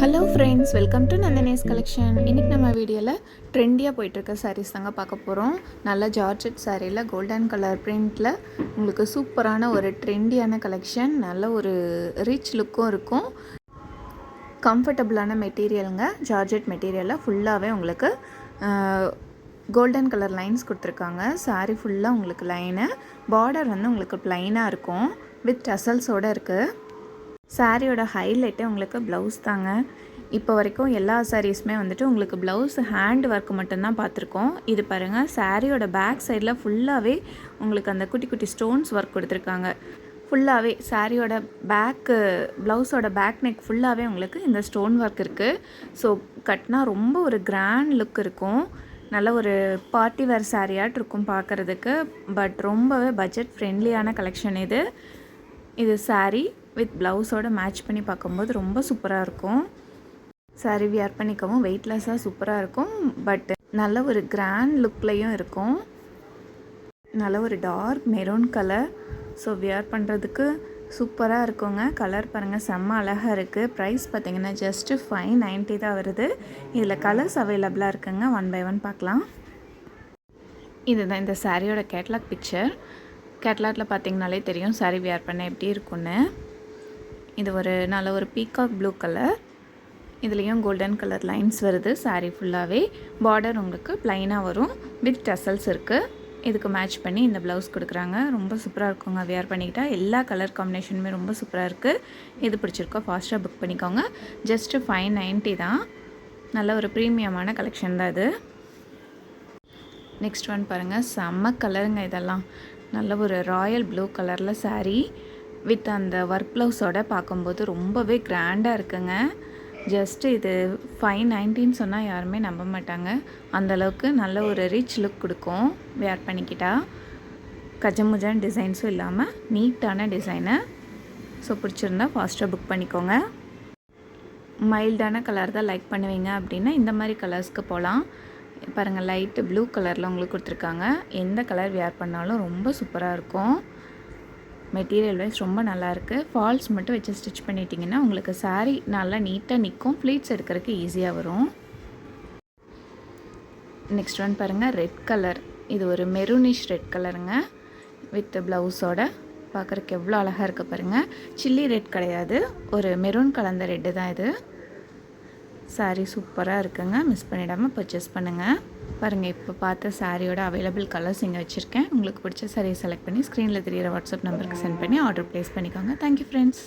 Hello friends, welcome to Nandini's collection. இன்றைக்கி நம்ம வீடியோவில் ட்ரெண்டியாக போயிட்டுருக்க சாரீஸ் தாங்க பார்க்க போகிறோம். நல்ல ஜார்ஜெட் சாரியில் கோல்டன் கலர் பிரிண்டில் உங்களுக்கு சூப்பரான ஒரு ட்ரெண்டியான கலெக்ஷன். நல்ல ஒரு ரிச் லுக்கும் இருக்கும். கம்ஃபர்டபுளான மெட்டீரியலுங்க. ஜார்ஜெட் மெட்டீரியலில் ஃபுல்லாகவே உங்களுக்கு கோல்டன் கலர் லைன்ஸ் கொடுத்துருக்காங்க. சாரீ ஃபுல்லாக உங்களுக்கு லைனு, பார்டர் வந்து உங்களுக்கு ப்ளைனாக இருக்கும் வித் டசல்ஸோடு இருக்குது. சாரியோட ஹைலைட்டே உங்களுக்கு ப்ளவுஸ் தாங்க. இப்போ வரைக்கும் எல்லா சாரீஸுமே வந்துட்டு உங்களுக்கு ப்ளவுஸ் ஹேண்ட் ஒர்க் மட்டும்தான் பார்த்துருக்கோம். இது பாருங்கள், சாரியோட பேக் சைடில் ஃபுல்லாகவே உங்களுக்கு அந்த குட்டி குட்டி ஸ்டோன்ஸ் ஒர்க் கொடுத்துருக்காங்க. ஃபுல்லாகவே சாரியோட பேக்கு, ப்ளவுஸோட பேக் நெக் ஃபுல்லாகவே உங்களுக்கு இந்த ஸ்டோன் ஒர்க் இருக்குது. ஸோ கட்டினா ரொம்ப ஒரு கிராண்ட் லுக் இருக்கும். நல்ல ஒரு பார்ட்டி வேர் சாரியாட் இருக்கும் பார்க்குறதுக்கு. பட் ரொம்பவே பட்ஜெட் ஃப்ரெண்ட்லியான கலெக்ஷன் இது. இது சாரீ வித் ப்ளவுஸோடு மேட்ச் பண்ணி பார்க்கும்போது ரொம்ப சூப்பராக இருக்கும். சாரீ வியர் பண்ணிக்கவும் வெயிட்லெஸ்ஸாக சூப்பராக இருக்கும். பட் நல்ல ஒரு கிராண்ட் லுக்லேயும் இருக்கும். நல்ல ஒரு dark maroon colour. So wear பண்ணுறதுக்கு சூப்பராக இருக்குங்க. கலர் பாருங்கள், செம்ம அழகாக இருக்குது. ப்ரைஸ் பார்த்திங்கன்னா ஜஸ்ட்டு 590 தான் வருது. இதில் கலர்ஸ் அவைலபிளாக இருக்குங்க. ஒன் பை ஒன் பார்க்கலாம். இதுதான் இந்த சாரியோட கேட்லாக் பிக்சர். கேட்லாகில் பார்த்திங்கனாலே தெரியும் சாரீ வியர் பண்ண எப்படி இருக்குன்னு. இது ஒரு நல்ல ஒரு பீகாக் ப்ளூ கலர். இதுலேயும் கோல்டன் கலர் லைன்ஸ் வருது. சாரீ ஃபுல்லாகவே பார்டர் உங்களுக்கு ப்ளைனாக வரும் வித் டசல்ஸ் இருக்குது. இதுக்கு மேட்ச் பண்ணி இந்த ப்ளவுஸ் கொடுக்குறாங்க. ரொம்ப சூப்பராக இருக்குங்க வியர் பண்ணிக்கிட்டால். எல்லா கலர் காம்பினேஷனுமே ரொம்ப சூப்பராக இருக்குது. இது பிடிச்சிருக்கோ ஃபாஸ்ட்டாக புக் பண்ணிக்கோங்க. ஜஸ்ட்டு 590 தான். நல்ல ஒரு ப்ரீமியமான கலெக்ஷன் தான் இது. நெக்ஸ்ட் ஒன் பாருங்கள், செம்ம கலருங்க. இதெல்லாம் நல்ல ஒரு ராயல் ப்ளூ கலரில் சாரீ வித் அந்த ஒர்க் ப்ளவுஸோடு பார்க்கும்போது ரொம்பவே கிராண்டாக இருக்குங்க. ஜஸ்ட்டு இது 590 சொன்னால் யாருமே நம்ப மாட்டாங்க. அந்தளவுக்கு நல்ல ஒரு ரிச் லுக் கொடுக்கும் வேர் பண்ணிக்கிட்டால். கஜமுஜான் டிசைன்ஸும் இல்லாமல் நீட்டான டிசைனு. ஸோ பிடிச்சிருந்தா ஃபாஸ்ட்டாக புக் பண்ணிக்கோங்க. மைல்டான கலர் தான் லைக் பண்ணுவீங்க அப்படின்னா இந்த மாதிரி கலர்ஸ்க்கு போகலாம். பாருங்கள், லைட்டு ப்ளூ கலரில் உங்களுக்கு கொடுத்துருக்காங்க. எந்த கலர் வேர் பண்ணாலும் ரொம்ப சூப்பராக இருக்கும். மெட்டீரியல் வைஸ் ரொம்ப நல்லாயிருக்கு. ஃபால்ஸ் மட்டும் வச்சு ஸ்டிச் பண்ணிட்டீங்கன்னா உங்களுக்கு சாரீ நல்லா நீட்டாக நிற்கும். ஃப்ளீட்ஸ் எடுக்கிறதுக்கு ஈஸியாக வரும். நெக்ஸ்ட் ஒன் பாருங்கள், ரெட் கலர். இது ஒரு மெரூனிஷ் ரெட் கலருங்க வித் ப்ளவுஸோட. பார்க்குறதுக்கு எவ்வளோ அழகாக இருக்குது பாருங்கள். சில்லி ரெட் கிடையாது, ஒரு மெரூன் கலந்த ரெட்டு தான் இது. சாரீ சூப்பராக இருக்குங்க. மிஸ் பண்ணிடாமல் பர்ச்சேஸ் பண்ணுங்கள். பாருங்கள், இப்போ பார்த்த சாரியோட அவைலபிள் கலர்ஸ் இங்கே வச்சுருக்கேன். உங்களுக்கு பிடிச்ச சாரியை செலக்ட் பண்ணி ஸ்க்ரீனில் தெரியிற வாட்ஸ்அப் நம்பருக்கு சென்ட் பண்ணி ஆர்டர் ப்ளேஸ் பண்ணிக்கோங்க. Thank you friends.